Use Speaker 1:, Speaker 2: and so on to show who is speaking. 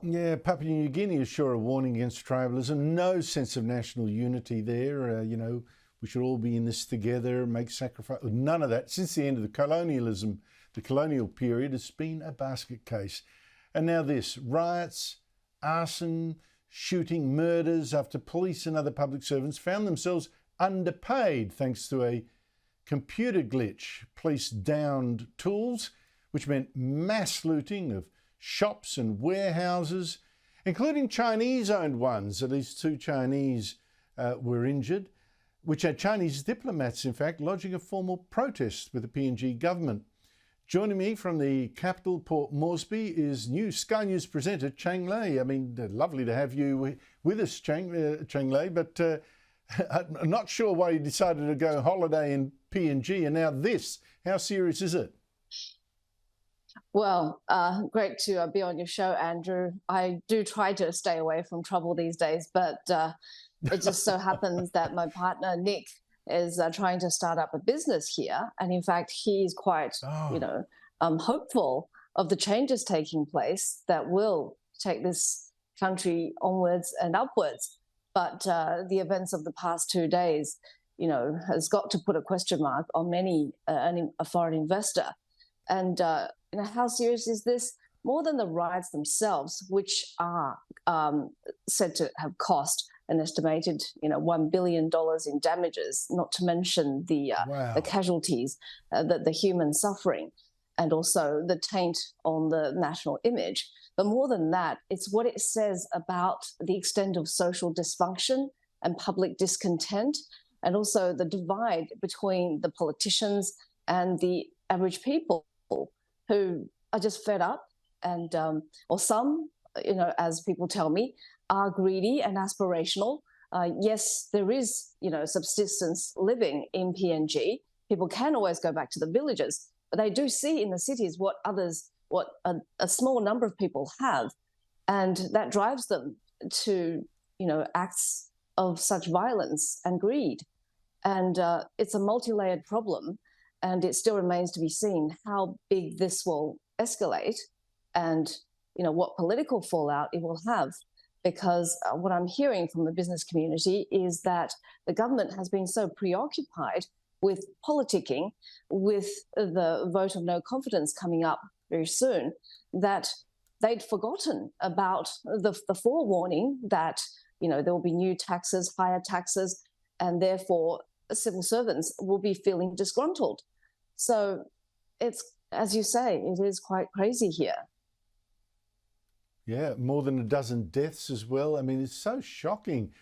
Speaker 1: Yeah, Papua New Guinea is sure a warning against tribalism. No sense of national unity there. We should all be in this together, make sacrifice. None of that. Since the end of the colonial period, it's been a basket case. And now this, riots, arson, shooting, murders after police and other public servants found themselves underpaid thanks to a computer glitch. Police downed tools, which meant mass looting of shops and warehouses, including Chinese-owned ones. At least two Chinese were injured, which had Chinese diplomats, in fact, lodging a formal protest with the PNG government. Joining me from the capital, Port Moresby, is Sky News presenter Chang Lei. I mean, lovely to have you with us, Chang Lei, but I'm not sure why you decided to go holiday in PNG and now this. How serious is it?
Speaker 2: Well, great to be on your show, Andrew. I do try to stay away from trouble these days, but it just so happens that my partner, Nick, is trying to start up a business here. And in fact, he's quite, hopeful of the changes taking place that will take this country onwards and upwards. But the events of the past 2 days, has got to put a question mark on a foreign investor. And how serious is this? More than the riots themselves, which are said to have cost an estimated, $1 billion in damages, not to mention the casualties, the human suffering, and also the taint on the national image. But more than that, it's what it says about the extent of social dysfunction and public discontent, and also the divide between the politicians and the average people who are just fed up and, or some, as people tell me, are greedy and aspirational. Yes, there is, subsistence living in PNG. People can always go back to the villages, but they do see in the cities what a small number of people have. And that drives them to, acts of such violence and greed. And it's a multi-layered problem. And it still remains to be seen how big this will escalate and, what political fallout it will have. Because what I'm hearing from the business community is that the government has been so preoccupied with politicking, with the vote of no confidence coming up very soon, that they'd forgotten about the forewarning that, there will be new taxes, higher taxes, and therefore civil servants will be feeling disgruntled. So it's, as you say, it is quite crazy here.
Speaker 1: Yeah, more than a dozen deaths as well. I mean, it's so shocking.